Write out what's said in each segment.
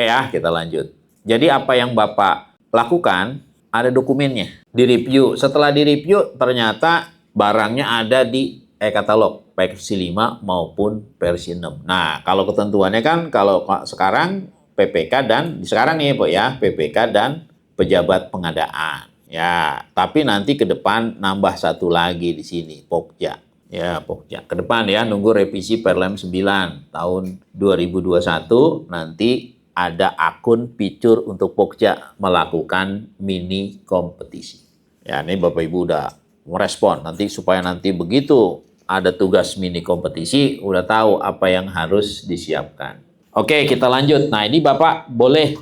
Oke ya, kita lanjut. Jadi apa yang Bapak lakukan, ada dokumennya. Direview. Setelah direview, ternyata barangnya ada di e-katalog, versi 5 maupun versi 6. Nah, kalau ketentuannya kan, kalau sekarang PPK dan, sekarang nih Pak ya, PPK dan pejabat pengadaan. Ya, tapi nanti ke depan nambah satu lagi di sini, Pokja. Ya, Pokja. Ke depan ya, nunggu revisi Perlem 9 tahun 2021, nanti ada akun fitur untuk Pokja melakukan mini kompetisi. Ya, ini Bapak Ibu udah merespon. Nanti supaya nanti begitu ada tugas mini kompetisi, udah tahu apa yang harus disiapkan. Oke, kita lanjut. Nah, ini Bapak boleh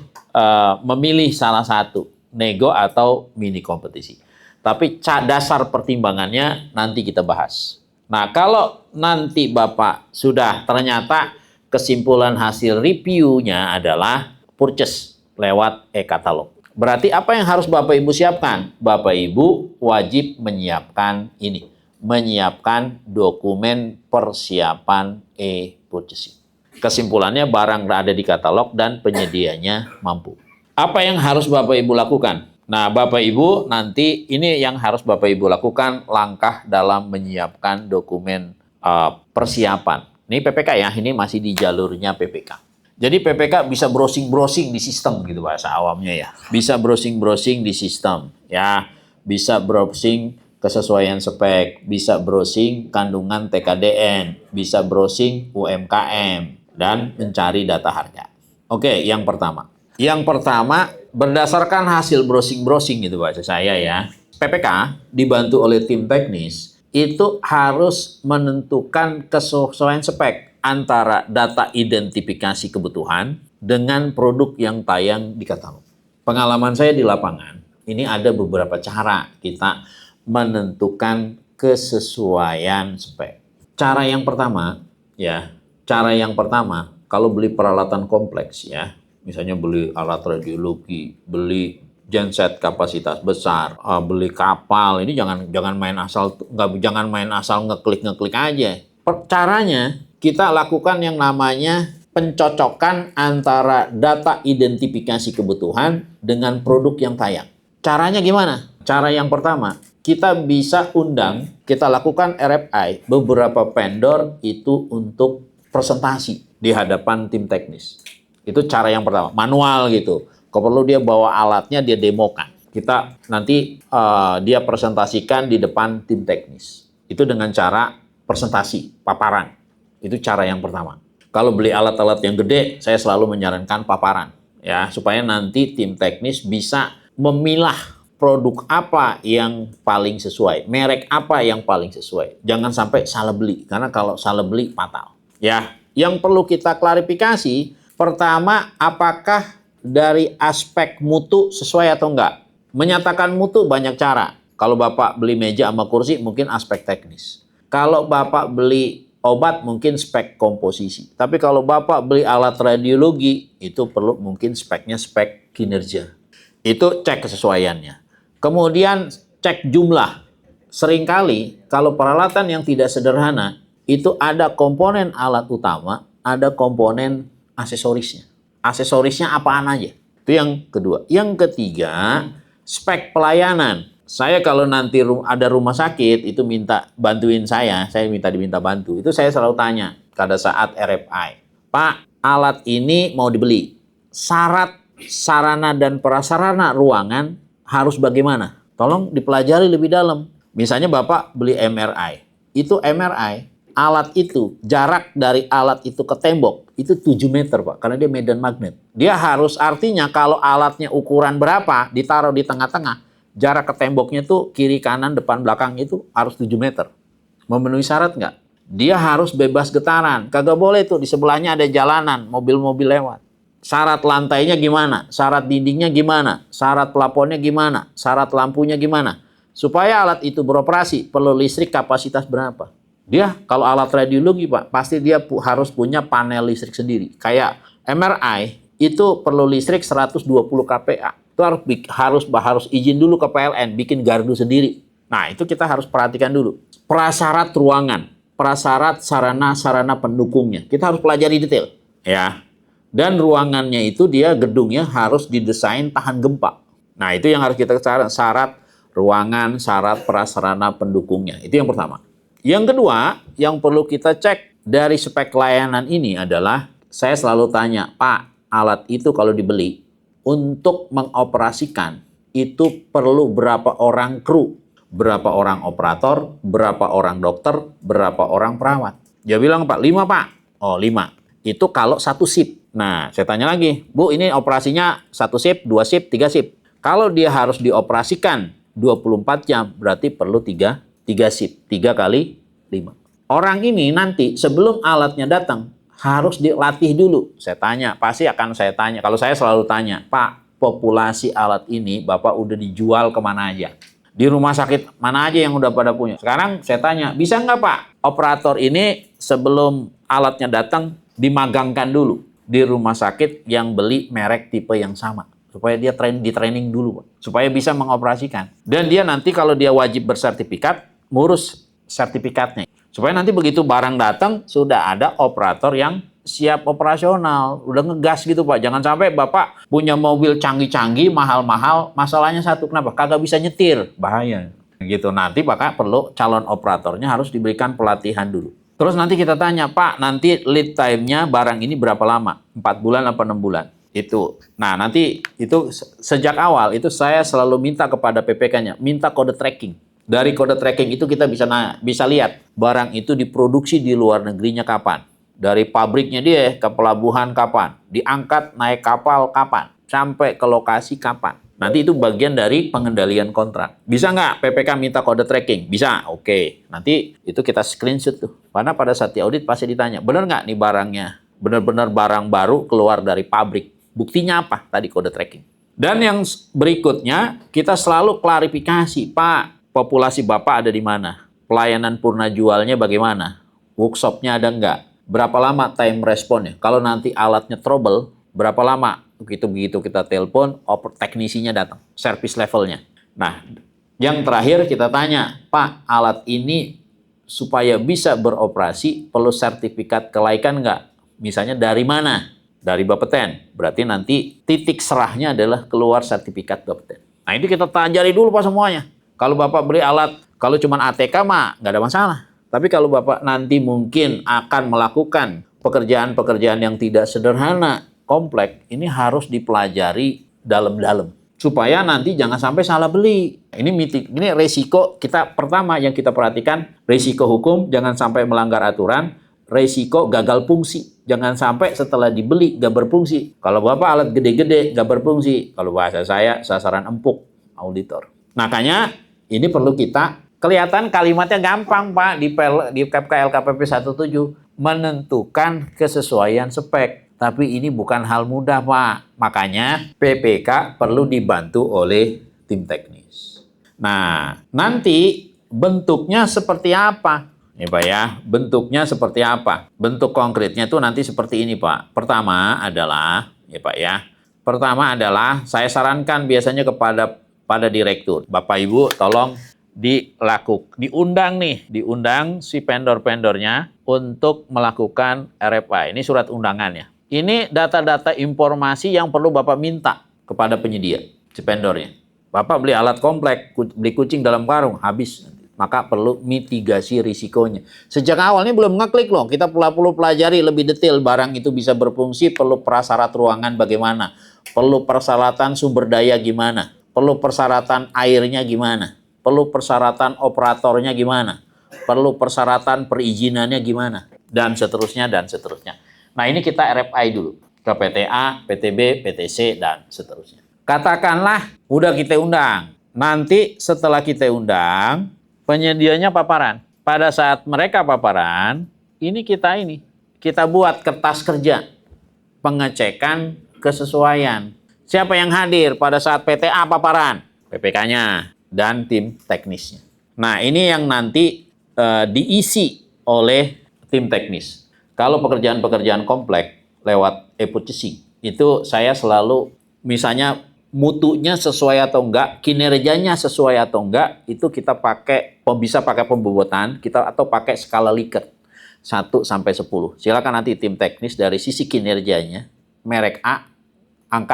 memilih salah satu, nego atau mini kompetisi. Tapi dasar pertimbangannya nanti kita bahas. Nah, kalau nanti Bapak sudah ternyata kesimpulan hasil reviewnya adalah purchase lewat e-katalog. Berarti apa yang harus Bapak Ibu siapkan? Bapak Ibu wajib menyiapkan ini. Menyiapkan dokumen persiapan e-purchasing. Kesimpulannya barang ada di katalog dan penyedianya mampu. Apa yang harus Bapak Ibu lakukan? Nah, Bapak Ibu nanti ini yang harus Bapak Ibu lakukan langkah dalam menyiapkan dokumen persiapan. Ini PPK ya, ini masih di jalurnya PPK. Jadi PPK bisa browsing-browsing di sistem gitu bahasa awamnya ya. Bisa browsing-browsing di sistem ya. Bisa browsing kesesuaian spek, bisa browsing kandungan TKDN, bisa browsing UMKM dan mencari data harga. Oke, yang pertama. Yang pertama, berdasarkan hasil browsing-browsing gitu bahasa saya ya, PPK dibantu oleh tim teknis itu harus menentukan kesesuaian spek antara data identifikasi kebutuhan dengan produk yang tayang di katalog. Pengalaman saya di lapangan, ini ada beberapa cara kita menentukan kesesuaian spek. Cara yang pertama, kalau beli peralatan kompleks ya, misalnya beli alat radiologi, beli genset kapasitas besar, beli kapal, ini jangan main asal ngeklik aja. Caranya kita lakukan yang namanya pencocokan antara data identifikasi kebutuhan dengan produk yang tayang. Caranya gimana? Cara yang pertama, kita bisa kita lakukan RFI beberapa vendor itu untuk presentasi di hadapan tim teknis. Itu cara yang pertama, manual gitu. Kalau perlu dia bawa alatnya, dia demokan. Kita nanti dia presentasikan di depan tim teknis. Itu dengan cara presentasi, paparan. Itu cara yang pertama. Kalau beli alat-alat yang gede, saya selalu menyarankan paparan. Ya, supaya nanti tim teknis bisa memilah produk apa yang paling sesuai, merek apa yang paling sesuai. Jangan sampai salah beli, karena kalau salah beli fatal. Ya, yang perlu kita klarifikasi, pertama, apakah dari aspek mutu sesuai atau enggak? Menyatakan mutu banyak cara. Kalau Bapak beli meja sama kursi, mungkin aspek teknis. Kalau Bapak beli obat, mungkin spek komposisi. Tapi kalau Bapak beli alat radiologi, itu perlu mungkin speknya spek kinerja. Itu cek kesesuaiannya. Kemudian cek jumlah. Seringkali kalau peralatan yang tidak sederhana, itu ada komponen alat utama, ada komponen aksesorisnya. Aksesorisnya apaan aja? Itu yang kedua. Yang ketiga, spek pelayanan. Saya kalau nanti ada rumah sakit, itu minta bantuin saya diminta bantu. Itu saya selalu tanya pada saat RFI. Pak, alat ini mau dibeli. Syarat, sarana, dan prasarana ruangan harus bagaimana? Tolong dipelajari lebih dalam. Misalnya Bapak beli MRI. Itu MRI, alat itu, jarak dari alat itu ke tembok, itu 7 meter Pak, karena dia medan magnet. Dia harus, artinya kalau alatnya ukuran berapa, ditaruh di tengah-tengah, jarak ke temboknya tuh kiri, kanan, depan, belakang itu harus 7 meter. Memenuhi syarat nggak? Dia harus bebas getaran. Kagak boleh tuh, di sebelahnya ada jalanan, mobil-mobil lewat. Syarat lantainya gimana? Syarat dindingnya gimana? Syarat plafonnya gimana? Syarat lampunya gimana? Supaya alat itu beroperasi, perlu listrik kapasitas berapa? Dia kalau alat radiologi Pak, pasti dia harus punya panel listrik sendiri. Kayak MRI itu perlu listrik 120 kPa. Itu harus izin dulu ke PLN, bikin gardu sendiri. Nah, itu kita harus perhatikan dulu. Prasyarat ruangan, prasyarat sarana-sarana pendukungnya. Kita harus pelajari detail, ya. Dan ruangannya itu dia gedungnya harus didesain tahan gempa. Nah, itu yang harus kita syarat ruangan, syarat prasarana pendukungnya. Itu yang pertama. Yang kedua, yang perlu kita cek dari spek layanan ini adalah saya selalu tanya, Pak, alat itu kalau dibeli untuk mengoperasikan itu perlu berapa orang kru, berapa orang operator, berapa orang dokter, berapa orang perawat. Dia bilang, Pak, 5, Pak. Oh, 5. Itu kalau satu shift. Nah, saya tanya lagi, Bu, ini operasinya 1 shift, 2 shift, 3 shift. Kalau dia harus dioperasikan 24 jam, berarti perlu 3 shift. 3 kali 5. Orang ini nanti sebelum alatnya datang, harus dilatih dulu. Saya tanya, pasti akan saya tanya. Kalau saya selalu tanya, Pak, populasi alat ini Bapak udah dijual kemana aja? Di rumah sakit mana aja yang udah pada punya? Sekarang saya tanya, bisa nggak Pak, operator ini sebelum alatnya datang, dimagangkan dulu di rumah sakit yang beli merek tipe yang sama. Supaya dia di training dulu, Pak. Supaya bisa mengoperasikan. Dan dia nanti kalau dia wajib bersertifikat, ngurus sertifikatnya. Supaya nanti begitu barang datang, sudah ada operator yang siap operasional. Udah ngegas gitu, Pak. Jangan sampai Bapak punya mobil canggih-canggih, mahal-mahal, masalahnya satu, kenapa? Kagak bisa nyetir. Bahaya. Gitu. Nanti Pak perlu calon operatornya harus diberikan pelatihan dulu. Terus nanti kita tanya, Pak, nanti lead time-nya barang ini berapa lama? 4 bulan apa 6 bulan? Itu. Nah, nanti itu sejak awal itu saya selalu minta kepada PPK-nya, minta kode tracking. Dari kode tracking itu kita bisa lihat barang itu diproduksi di luar negerinya kapan. Dari pabriknya dia ke pelabuhan kapan, diangkat naik kapal kapan, sampai ke lokasi kapan. Nanti itu bagian dari pengendalian kontrak. Bisa nggak PPK minta kode tracking? Bisa, oke. Nanti itu kita screenshot tuh. Karena pada saat di audit pasti ditanya, benar nggak nih barangnya? Benar-benar barang baru keluar dari pabrik. Buktinya apa? Tadi kode tracking. Dan yang berikutnya, kita selalu klarifikasi, Pak, populasi Bapak ada di mana? Pelayanan purna jualnya bagaimana? Workshopnya ada nggak? Berapa lama time responnya? Kalau nanti alatnya trouble, berapa lama? Begitu kita telepon, teknisinya datang, service levelnya. Nah, yang terakhir kita tanya, Pak, alat ini supaya bisa beroperasi perlu sertifikat kelaikan nggak? Misalnya dari mana? Dari Bapeten. Berarti nanti titik serahnya adalah keluar sertifikat Bapeten. Nah, ini kita pelajari dulu Pak semuanya. Kalau Bapak beli alat, kalau cuma ATK mah nggak ada masalah. Tapi kalau Bapak nanti mungkin akan melakukan pekerjaan-pekerjaan yang tidak sederhana, kompleks, ini harus dipelajari dalam-dalam. Supaya nanti jangan sampai salah beli. Ini resiko kita pertama yang kita perhatikan, resiko hukum, jangan sampai melanggar aturan, resiko gagal fungsi. Jangan sampai setelah dibeli gak berfungsi. Kalau Bapak alat gede-gede gak berfungsi. Kalau bahasa saya, sasaran empuk, auditor. Makanya ini perlu kita, kelihatan kalimatnya gampang Pak di KLKPP 17, menentukan kesesuaian spek. Tapi ini bukan hal mudah, Pak. Makanya PPK perlu dibantu oleh tim teknis. Nah, nanti bentuknya seperti apa? Ini Pak ya, bentuknya seperti apa? Bentuk konkretnya itu nanti seperti ini, Pak. Pertama adalah, ya Pak ya, pertama adalah saya sarankan biasanya pada direktur. Bapak Ibu tolong diundang si vendor-vendornya untuk melakukan RFI. Ini surat undangannya. Ini data-data informasi yang perlu Bapak minta kepada penyedia, si vendornya. Bapak beli alat komplek, beli kucing dalam karung, habis. Maka perlu mitigasi risikonya. Sejak awalnya belum ngeklik loh, kita perlu pelajari lebih detail barang itu bisa berfungsi, perlu prasyarat ruangan bagaimana, perlu persyaratan sumber daya gimana, perlu persyaratan airnya gimana, perlu persyaratan operatornya gimana, perlu persyaratan perizinannya gimana, dan seterusnya, dan seterusnya. Nah, ini kita RFI dulu ke PTA, PTB, PTC, dan seterusnya. Katakanlah udah kita undang. Nanti setelah kita undang, penyedianya paparan. Pada saat mereka paparan, kita buat kertas kerja. Pengecekan kesesuaian. Siapa yang hadir pada saat PTA paparan? PPK-nya dan tim teknisnya. Nah, ini yang nanti diisi oleh tim teknis. Kalau pekerjaan-pekerjaan kompleks lewat e-purchasing, itu saya selalu misalnya mutunya sesuai atau enggak, kinerjanya sesuai atau enggak, itu kita bisa pakai pembobotan, atau pakai skala Likert 1 sampai 10. Silakan nanti tim teknis dari sisi kinerjanya merek A,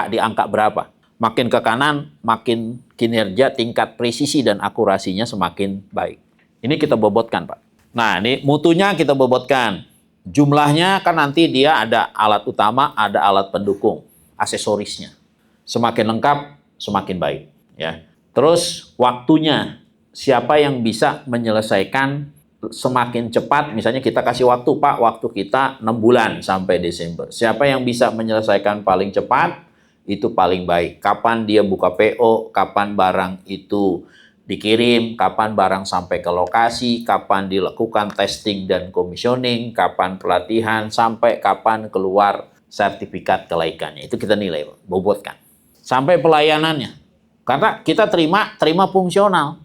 di angka berapa. Makin ke kanan, makin kinerja, tingkat presisi dan akurasinya semakin baik. Ini kita bobotkan, Pak. Nah, ini mutunya kita bobotkan. Jumlahnya kan nanti dia ada alat utama, ada alat pendukung, aksesorisnya. Semakin lengkap, semakin baik. Ya. Terus waktunya, siapa yang bisa menyelesaikan semakin cepat, misalnya kita kasih waktu, Pak, waktu kita 6 bulan sampai Desember. Siapa yang bisa menyelesaikan paling cepat, itu paling baik. Kapan dia buka PO, kapan barang itu dikirim, kapan barang sampai ke lokasi, kapan dilakukan testing dan commissioning, kapan pelatihan, sampai kapan keluar sertifikat kelaikannya. Itu kita nilai, bobotkan. Sampai pelayanannya. Karena kita terima fungsional.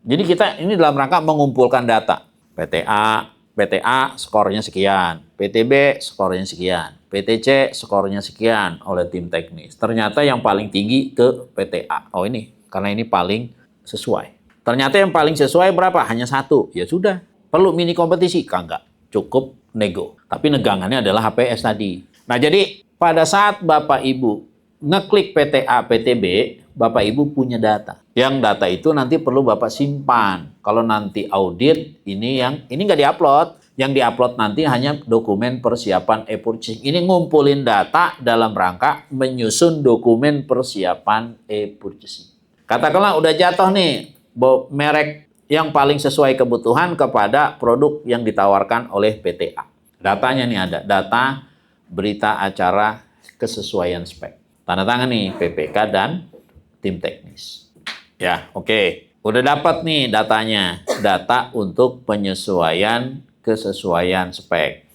Jadi kita ini dalam rangka mengumpulkan data. PTA skornya sekian, PTB skornya sekian, PTC skornya sekian oleh tim teknis. Ternyata yang paling tinggi ke PTA. Oh ini, karena ini paling sesuai. Ternyata yang paling sesuai berapa? Hanya 1. Ya sudah. Perlu mini kompetisi? Enggak. Cukup nego. Tapi negangannya adalah HPS tadi. Nah jadi pada saat Bapak Ibu ngeklik PTA, PTB, Bapak Ibu punya data. Yang data itu nanti perlu Bapak simpan. Kalau nanti audit, ini nggak diupload. Yang diupload nanti hanya dokumen persiapan e-purchasing. Ini ngumpulin data dalam rangka menyusun dokumen persiapan e-purchasing. Katakanlah udah jatuh nih merek yang paling sesuai kebutuhan kepada produk yang ditawarkan oleh PTA. Datanya nih ada, data berita acara kesesuaian spek. Tanda tangan nih PPK dan tim teknis. Ya, oke. Udah dapat nih datanya. Data untuk penyesuaian kesesuaian spek.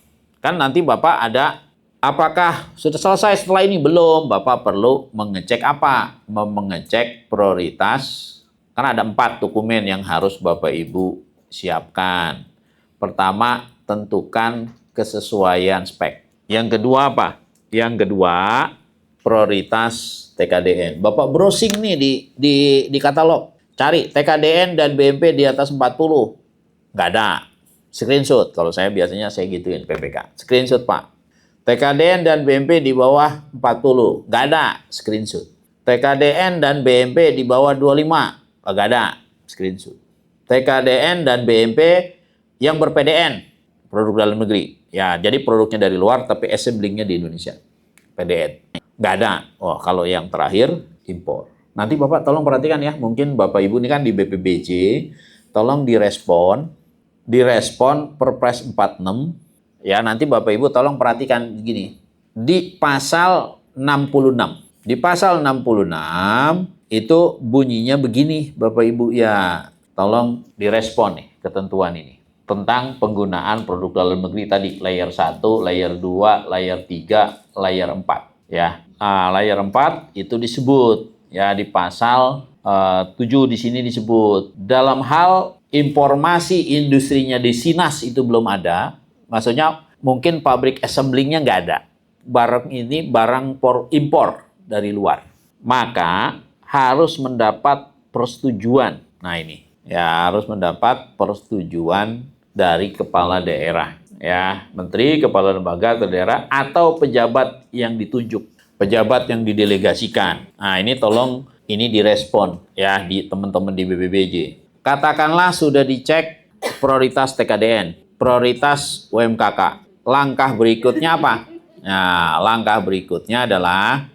Kan nanti Bapak ada, apakah sudah selesai setelah ini? Belum. Bapak perlu mengecek apa? Mengecek prioritas. Kan ada 4 dokumen yang harus Bapak Ibu siapkan. Pertama, tentukan kesesuaian spek. Yang kedua apa? Yang kedua, prioritas TKDN. Bapak browsing nih di katalog. Cari TKDN dan BMP di atas 40. Nggak ada. Screenshot. Kalau saya biasanya saya gituin PPK. Screenshot, Pak. TKDN dan BMP di bawah 40. Nggak ada. Screenshot. TKDN dan BMP di bawah 25. Nggak ada. Screenshot. TKDN dan BMP yang ber-PDN. Produk dalam negeri. Ya, jadi produknya dari luar tapi assemblingnya di Indonesia. PDN. Nggak ada. Oh, kalau yang terakhir, impor. Nanti Bapak tolong perhatikan ya. Mungkin Bapak Ibu ini kan di BPBJ. Tolong direspon Perpres 46. Ya, nanti Bapak Ibu tolong perhatikan gini. Di pasal 66. Di pasal 66 itu bunyinya begini Bapak Ibu ya. Tolong direspon nih ketentuan ini. Tentang penggunaan produk dalam negeri tadi. Layer 1, layer 2, layer 3, layer 4. Ya, layer 4 itu disebut ya di pasal 7 di sini disebut. Dalam hal informasi industrinya di Sinas itu belum ada. Maksudnya mungkin pabrik assemblingnya nggak ada. Barang ini barang impor dari luar. Maka harus mendapat persetujuan. Nah ini ya harus mendapat persetujuan dari kepala daerah. Ya, menteri, kepala lembaga atau daerah, atau pejabat yang ditunjuk, pejabat yang didelegasikan. Nah, ini tolong ini direspon ya di teman-teman di BPBJ. Katakanlah sudah dicek prioritas TKDN, prioritas UMKK. Langkah berikutnya apa? Nah, langkah berikutnya adalah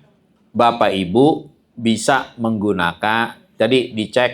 Bapak Ibu bisa menggunakan, jadi dicek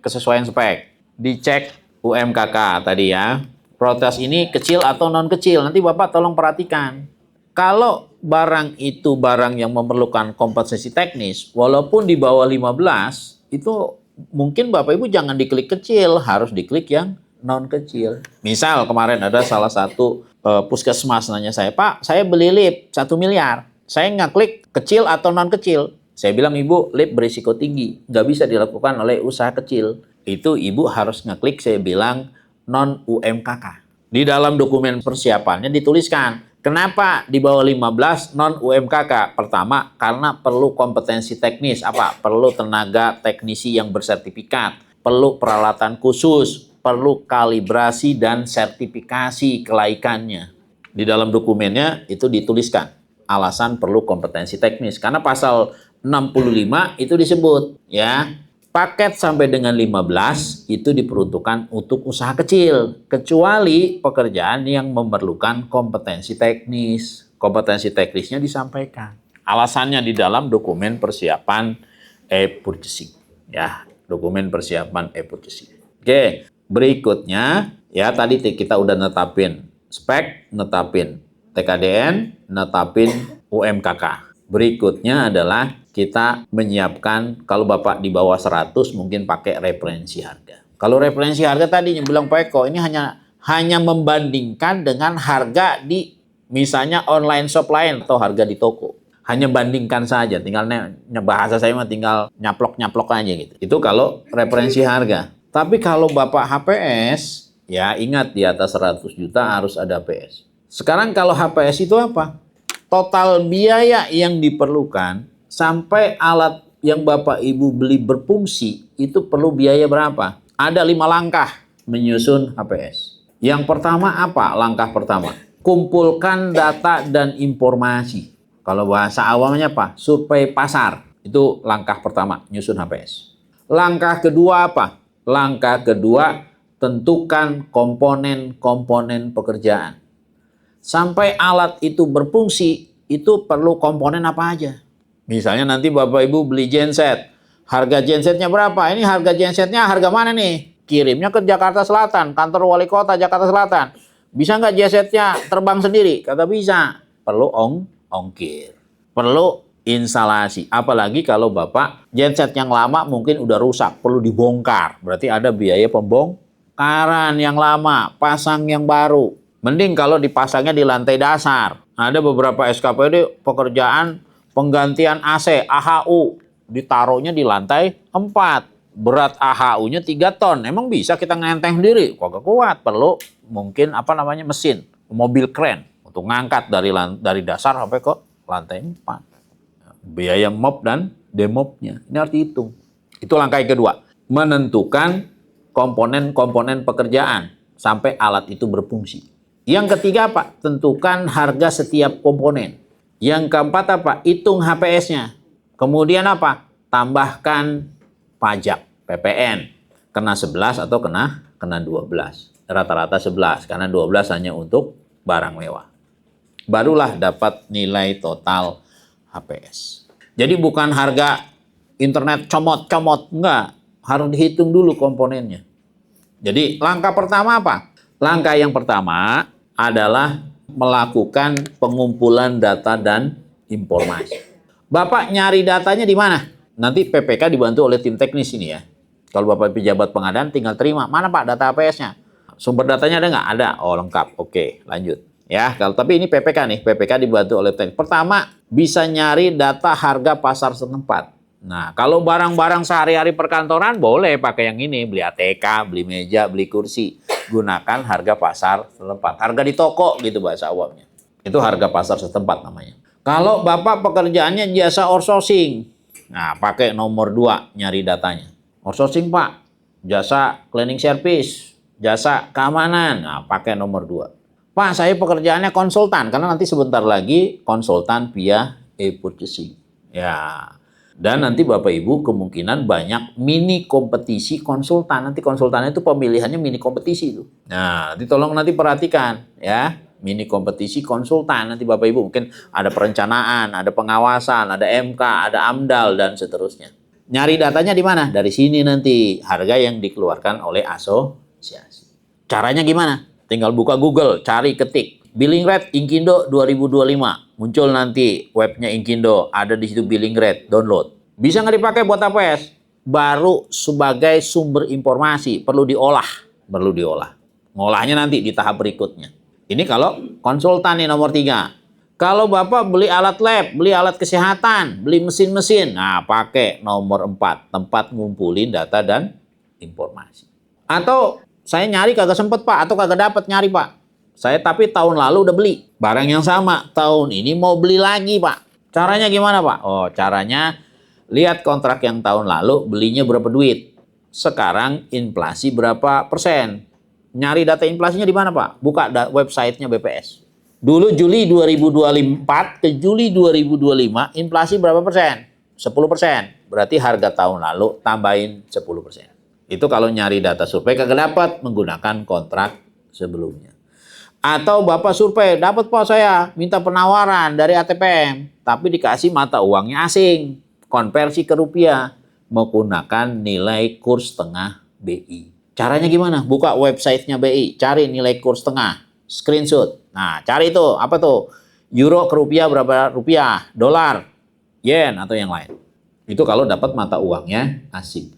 kesesuaian spek, dicek UMKK tadi ya. Prioritas ini kecil atau non kecil. Nanti Bapak tolong perhatikan. Kalau barang itu barang yang memerlukan kompetensi teknis, walaupun di bawah 15, itu mungkin Bapak Ibu jangan diklik kecil, harus diklik yang non kecil. Misal kemarin ada salah satu puskesmas nanya saya, Pak, saya beli lip 1 miliar. Saya ngeklik kecil atau non kecil. Saya bilang, Ibu, lip berisiko tinggi. Nggak bisa dilakukan oleh usaha kecil. Itu Ibu harus ngeklik, saya bilang, non UMKK. Di dalam dokumen persiapannya dituliskan, kenapa di bawah 15 non UMKK? Pertama, karena perlu kompetensi teknis. Apa? Perlu tenaga teknisi yang bersertifikat, perlu peralatan khusus, perlu kalibrasi dan sertifikasi kelaikannya. Di dalam dokumennya itu dituliskan. alasan perlu kompetensi teknis. Karena pasal 65 itu disebut ya, paket sampai dengan 15 itu diperuntukkan untuk usaha kecil, kecuali pekerjaan yang memerlukan kompetensi teknis. Kompetensi teknisnya disampaikan. Alasannya di dalam dokumen persiapan e-purchasing ya, dokumen persiapan e-purchasing. Oke, berikutnya ya tadi kita udah netapin spek, netapin TKDN, netapin UMKK. Berikutnya adalah kita menyiapkan, kalau Bapak di bawah 100 mungkin pakai referensi harga. Kalau referensi harga tadi yang bilang Pak Eko, ini hanya membandingkan dengan harga di misalnya online shop lain atau harga di toko. Hanya bandingkan saja, tinggal bahasa saya mah tinggal nyaplok-nyaplok aja gitu. Itu kalau referensi harga. Tapi kalau Bapak HPS, ya ingat di atas 100 juta harus ada PS. Sekarang kalau HPS itu apa? Total biaya yang diperlukan sampai alat yang Bapak Ibu beli berfungsi itu perlu biaya berapa? Ada 5 langkah menyusun HPS. Yang pertama apa? Langkah pertama, kumpulkan data dan informasi. Kalau bahasa awamnya apa? Survei pasar. Itu langkah pertama, nyusun HPS. Langkah kedua apa? Langkah kedua, tentukan komponen-komponen pekerjaan. Sampai alat itu berfungsi, itu perlu komponen apa aja. Misalnya nanti Bapak Ibu beli genset. Harga gensetnya berapa? Ini harga gensetnya harga mana nih? Kirimnya ke Jakarta Selatan, kantor wali kota Jakarta Selatan. Bisa nggak gensetnya terbang sendiri? Kagak bisa. Perlu ongkir. Perlu instalasi. Apalagi kalau Bapak genset yang lama mungkin udah rusak, perlu dibongkar. Berarti ada biaya pembongkaran yang lama, pasang yang baru. Mending kalau dipasangnya di lantai dasar. Ada beberapa SKPD pekerjaan penggantian AC, AHU, ditaruhnya di lantai 4. Berat AHU-nya 3 ton. Emang bisa kita ngenteng sendiri? Kagak kuat. Perlu mungkin mesin, mobil kren untuk ngangkat dari dasar sampai ke lantai 4. Biaya mop dan demopnya. Ini harus dihitung. Itu langkah yang kedua. Menentukan komponen-komponen pekerjaan sampai alat itu berfungsi. Yang ketiga apa? Tentukan harga setiap komponen. Yang keempat apa? Hitung HPS-nya. Kemudian apa? Tambahkan pajak PPN. Kena 11 atau kena 12. Rata-rata 11 karena 12 hanya untuk barang mewah. Barulah dapat nilai total HPS. Jadi bukan harga internet comot-comot, enggak. Harus dihitung dulu komponennya. Jadi langkah pertama apa? Langkah yang pertama adalah melakukan pengumpulan data dan informasi. Bapak nyari datanya di mana? Nanti PPK dibantu oleh tim teknis ini ya. Kalau Bapak pejabat pengadaan tinggal terima. Mana Pak data APS-nya? Sumber datanya ada nggak? Ada. Oh lengkap. Oke lanjut. Ya, tapi ini PPK nih. PPK dibantu oleh teknis. Pertama, bisa nyari data harga pasar setempat. Nah, kalau barang-barang sehari-hari perkantoran boleh pakai yang ini. Beli ATK, beli meja, beli kursi. Gunakan harga pasar setempat. Harga di toko gitu bahasa awamnya. Itu harga pasar setempat namanya. Kalau Bapak pekerjaannya jasa outsourcing. Nah, pakai nomor 2 nyari datanya. Outsourcing Pak, jasa cleaning service, jasa keamanan. Nah, pakai nomor 2. Pak, saya pekerjaannya konsultan. Karena nanti sebentar lagi konsultan via e-purchasing. Ya. Dan nanti Bapak Ibu kemungkinan banyak mini kompetisi konsultan. Nanti konsultan itu pemilihannya mini kompetisi itu. Nah, tolong nanti perhatikan ya. Mini kompetisi konsultan. Nanti Bapak Ibu mungkin ada perencanaan, ada pengawasan, ada MK, ada AMDAL dan seterusnya. Nyari datanya di mana? Dari sini nanti harga yang dikeluarkan oleh asosiasi. Caranya gimana? Tinggal buka Google, cari ketik billing rate Inkindo 2025. Muncul nanti webnya Inkindo, ada di situ billing rate, download. Bisa nggak dipakai buat APS? Baru sebagai sumber informasi, perlu diolah. Ngolahnya nanti di tahap berikutnya. Ini kalau konsultan nih nomor 3. Kalau Bapak beli alat lab, beli alat kesehatan, beli mesin-mesin, nah pakai nomor 4, tempat ngumpulin data dan informasi. Atau saya nyari kagak sempet Pak, atau kagak dapat nyari Pak. Saya tapi tahun lalu udah beli barang yang sama, tahun ini mau beli lagi Pak. Caranya gimana Pak? Oh caranya lihat kontrak yang tahun lalu belinya berapa duit. Sekarang inflasi berapa persen. Nyari data inflasinya di mana Pak? Buka websitenya BPS. Dulu Juli 2024 ke Juli 2025 inflasi berapa persen? 10%. Berarti harga tahun lalu tambahin 10%. Itu kalau nyari data survei kagak dapat menggunakan kontrak sebelumnya. Atau Bapak survei, dapat Pak saya minta penawaran dari ATPM, tapi dikasih mata uangnya asing, konversi ke rupiah, menggunakan nilai kurs tengah BI. Caranya gimana? Buka websitenya BI, cari nilai kurs tengah, screenshot. Nah, cari itu, apa tuh? Euro ke rupiah berapa rupiah, dolar, yen, atau yang lain. Itu kalau dapat mata uangnya asing.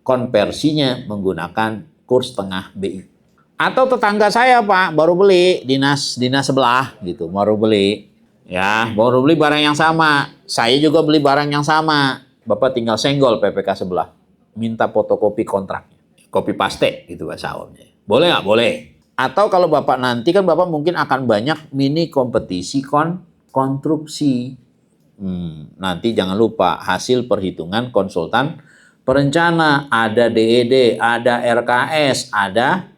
Konversinya menggunakan kurs tengah BI. Atau tetangga saya Pak baru beli dinas sebelah gitu, baru beli ya, baru beli barang yang sama. Saya juga beli barang yang sama. Bapak tinggal senggol PPK sebelah, minta fotokopi kontraknya, copy paste gitu bahasa awamnya. Boleh nggak? Boleh. Atau kalau Bapak nanti kan Bapak mungkin akan banyak mini kompetisi konstruksi. Nanti jangan lupa hasil perhitungan konsultan perencana, ada DED, ada RKS, ada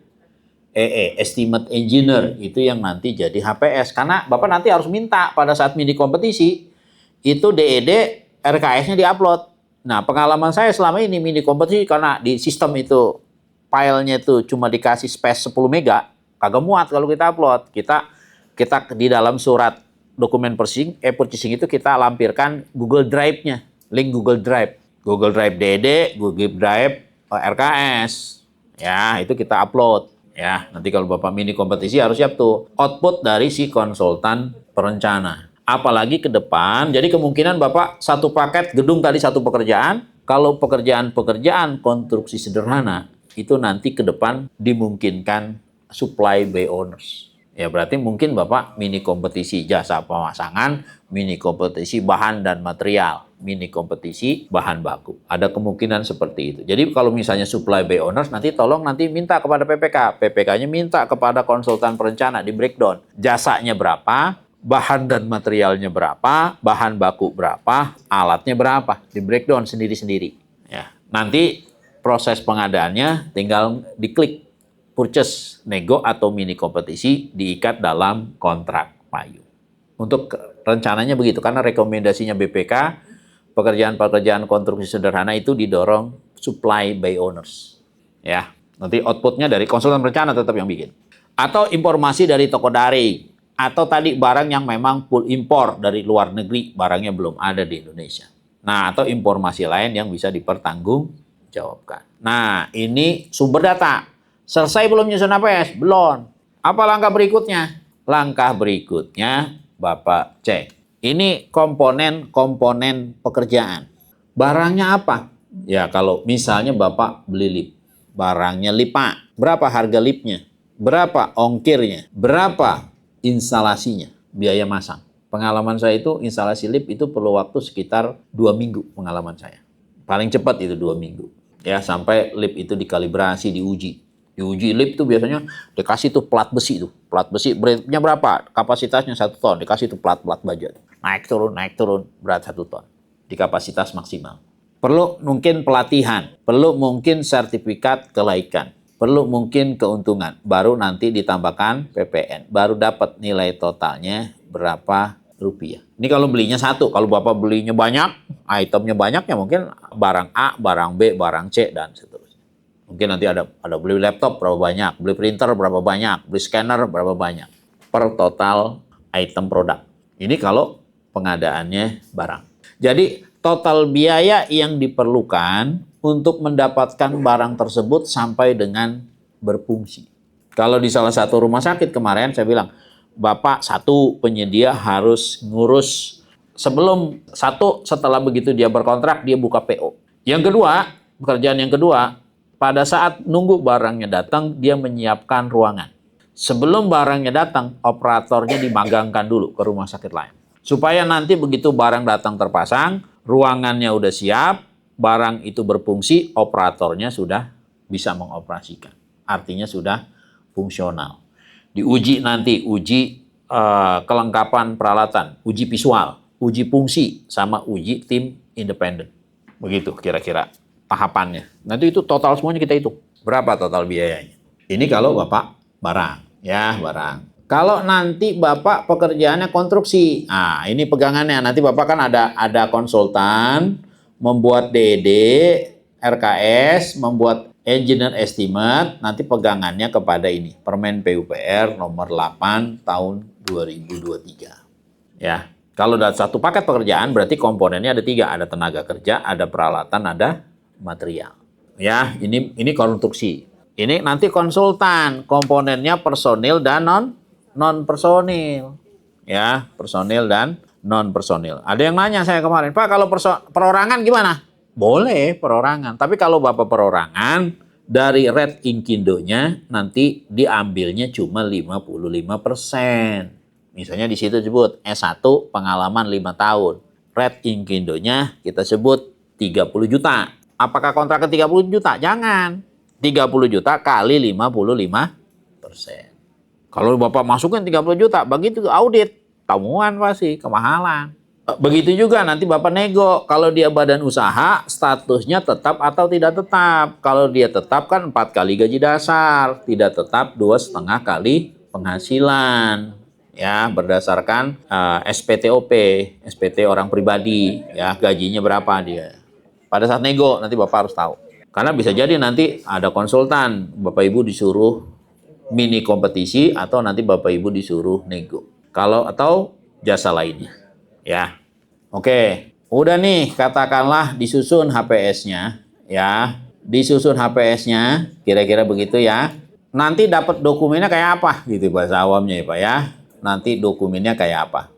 Estimate Engineer, itu yang nanti jadi HPS. Karena Bapak nanti harus minta pada saat mini kompetisi, itu DED, RKS-nya diupload. Nah, pengalaman saya selama ini mini kompetisi, karena di sistem itu, filenya itu cuma dikasih space 10 mega, kagak muat kalau kita upload. Kita di dalam surat dokumen purchasing itu kita lampirkan Google Drive-nya, link Google Drive. Google Drive DD, Google Drive RKS. Ya, itu kita upload. Ya, nanti kalau Bapak mini kompetisi harus siap tuh output dari si konsultan perencana. Apalagi ke depan, jadi kemungkinan Bapak satu paket gedung tadi satu pekerjaan, kalau pekerjaan konstruksi sederhana, itu nanti ke depan dimungkinkan supply by owners. Ya berarti mungkin Bapak mini kompetisi jasa pemasangan, mini kompetisi bahan dan material, mini kompetisi bahan baku. Ada kemungkinan seperti itu. Jadi kalau misalnya supply by owners, nanti tolong nanti minta kepada PPK. PPK-nya minta kepada konsultan perencana di breakdown. Jasanya berapa, bahan dan materialnya berapa, bahan baku berapa, alatnya berapa. Di breakdown sendiri-sendiri. Ya, nanti proses pengadaannya tinggal diklik. Purchase, nego, atau mini kompetisi diikat dalam kontrak payung. Untuk rencananya begitu, karena rekomendasinya BPK, pekerjaan-pekerjaan konstruksi sederhana itu didorong supply by owners. Ya, nanti outputnya dari konsultan perencana tetap yang bikin. Atau informasi dari toko daring, atau tadi barang yang memang full impor dari luar negeri, barangnya belum ada di Indonesia. Nah, atau informasi lain yang bisa dipertanggungjawabkan. Nah, ini sumber data. Selesai belum nyusun APS? Belum. Apa langkah berikutnya? Langkah berikutnya Bapak cek. Ini komponen pekerjaan. Barangnya apa? Ya kalau misalnya Bapak beli lift. Barangnya lift Pak. Berapa harga liftnya? Berapa ongkirnya? Berapa instalasinya? Biaya masang. Pengalaman saya itu instalasi lift itu perlu waktu sekitar 2 minggu pengalaman saya. Paling cepat itu 2 minggu. Ya sampai lift itu dikalibrasi, diuji. Diuji lift tuh biasanya dikasih tuh plat besi tuh. Plat besi beratnya berapa? Kapasitasnya 1 ton. Dikasih tuh plat baja. Naik turun, berat 1 ton. Di kapasitas maksimal. Perlu mungkin pelatihan. Perlu mungkin sertifikat kelaikan. Perlu mungkin keuntungan. Baru nanti ditambahkan PPN. Baru dapat nilai totalnya berapa rupiah. Ini kalau belinya satu. Kalau Bapak belinya banyak, itemnya banyak ya mungkin barang A, barang B, barang C, dan seterusnya. Mungkin nanti ada beli laptop berapa banyak, beli printer berapa banyak, beli scanner berapa banyak per total item produk. Ini kalau pengadaannya barang. Jadi total biaya yang diperlukan untuk mendapatkan barang tersebut sampai dengan berfungsi. Kalau di salah satu rumah sakit kemarin saya bilang, Bapak satu penyedia harus ngurus sebelum setelah begitu dia berkontrak dia buka PO. Yang kedua, pekerjaan yang kedua, pada saat nunggu barangnya datang, dia menyiapkan ruangan. Sebelum barangnya datang, operatornya dimagangkan dulu ke rumah sakit lain. Supaya nanti begitu barang datang terpasang, ruangannya udah siap, barang itu berfungsi, operatornya sudah bisa mengoperasikan. Artinya sudah fungsional. Diuji nanti, uji kelengkapan peralatan, uji visual, uji fungsi, sama uji tim independen. Begitu kira-kira tahapannya. Nanti itu total semuanya kita hitung. Berapa total biayanya? Ini kalau Bapak barang. Ya, barang. Kalau nanti Bapak pekerjaannya konstruksi, nah ini pegangannya. Nanti Bapak kan ada konsultan, membuat DED, RKS, membuat engineer estimate, nanti pegangannya kepada ini, Permen PUPR nomor 8 tahun 2023. Ya, kalau dalam satu paket pekerjaan berarti komponennya ada 3, ada tenaga kerja, ada peralatan, ada material. Ya, ini konstruksi. Ini nanti konsultan, komponennya personil dan non personil, ya, personil dan non personil. Ada yang nanya saya kemarin, Pak, kalau perorangan gimana? Boleh perorangan, tapi kalau Bapak perorangan dari rate Inkindo-nya nanti diambilnya cuma 55%. Misalnya di situ disebut S1 pengalaman 5 tahun. Rate Inkindo-nya kita sebut 30 juta. Apakah kontraknya 30 juta? Jangan. 30 juta kali 55%. Kalau Bapak masukin 30 juta, begitu audit, temuan pasti kemahalan. Begitu juga nanti Bapak nego, kalau dia badan usaha, statusnya tetap atau tidak tetap. Kalau dia tetap kan 4 kali gaji dasar, tidak tetap 2,5 kali penghasilan. Ya, berdasarkan SPTOP, SPT orang pribadi, ya gajinya berapa dia. Pada saat nego, nanti Bapak harus tahu. Karena bisa jadi nanti ada konsultan, Bapak Ibu disuruh mini kompetisi atau nanti Bapak Ibu disuruh nego. Atau jasa lainnya. Ya. Oke, udah nih katakanlah disusun HPS-nya, ya. Disusun HPS-nya kira-kira begitu ya. Nanti dapat dokumennya kayak apa gitu bahasa awamnya ya, Pak ya. Nanti dokumennya kayak apa?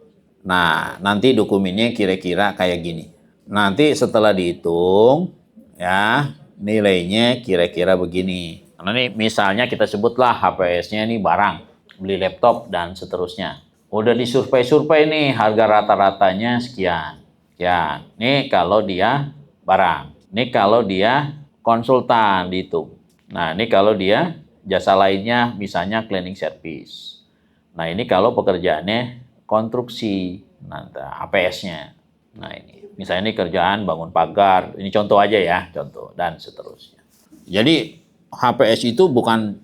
Nah, nanti dokumennya kira-kira kayak gini. Nanti setelah dihitung ya, nilainya kira-kira begini. Karena ini misalnya kita sebutlah HPS-nya ini barang, beli laptop dan seterusnya. Udah disurvei-survei nih harga rata-ratanya sekian. Ya, ini kalau dia barang. Ini kalau dia konsultan dihitung. Nah, ini kalau dia jasa lainnya misalnya cleaning service. Nah, ini kalau pekerjaannya konstruksi, nanti HPS-nya. Nah, ini misalnya ini kerjaan bangun pagar. Ini contoh aja ya, contoh dan seterusnya. Jadi HPS itu bukan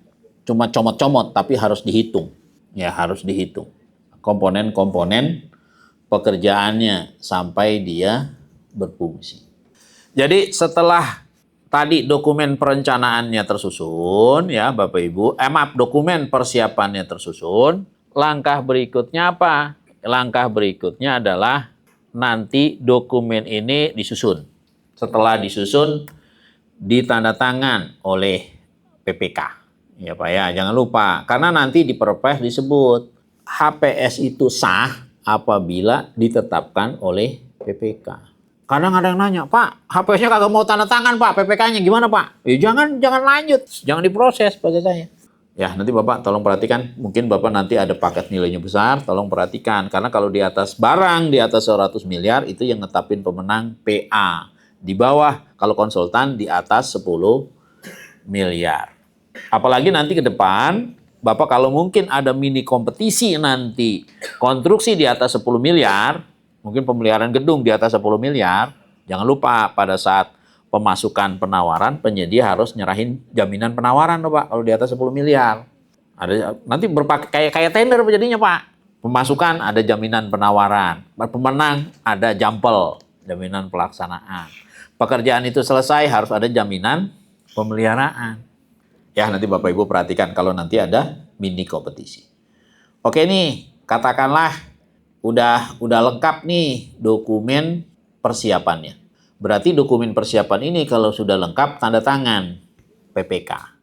cuma comot-comot, tapi harus dihitung. Ya, harus dihitung. Komponen-komponen pekerjaannya sampai dia berfungsi. Jadi setelah tadi dokumen perencanaannya tersusun, ya Bapak Ibu, dokumen persiapannya tersusun, langkah berikutnya apa? Langkah berikutnya adalah nanti dokumen ini disusun. Setelah disusun, ditandatangan oleh PPK. Ya Pak ya, jangan lupa. Karena nanti di Perpres disebut HPS itu sah apabila ditetapkan oleh PPK. Kadang ada yang nanya, Pak, HPS-nya kagak mau tanda tangan Pak, PPK-nya gimana Pak? Ya jangan lanjut, jangan diproses pada saya. Ya nanti Bapak tolong perhatikan, mungkin Bapak nanti ada paket nilainya besar, tolong perhatikan. Karena kalau di atas barang, di atas 100 miliar itu yang ngetapin pemenang PA. Di bawah kalau konsultan di atas 10 miliar. Apalagi nanti ke depan, Bapak kalau mungkin ada mini kompetisi nanti, konstruksi di atas 10 miliar, mungkin pemeliharaan gedung di atas 10 miliar, jangan lupa pada saat pemasukan penawaran, penyedia harus nyerahin jaminan penawaran loh Pak, kalau di atas 10 miliar. Nanti kayak tender jadinya Pak. Pemasukan ada jaminan penawaran, pemenang ada jampel, jaminan pelaksanaan. Pekerjaan itu selesai harus ada jaminan pemeliharaan. Ya nanti Bapak Ibu perhatikan kalau nanti ada mini kompetisi. Oke nih, katakanlah udah lengkap nih dokumen persiapannya. Berarti dokumen persiapan ini kalau sudah lengkap tanda tangan PPK.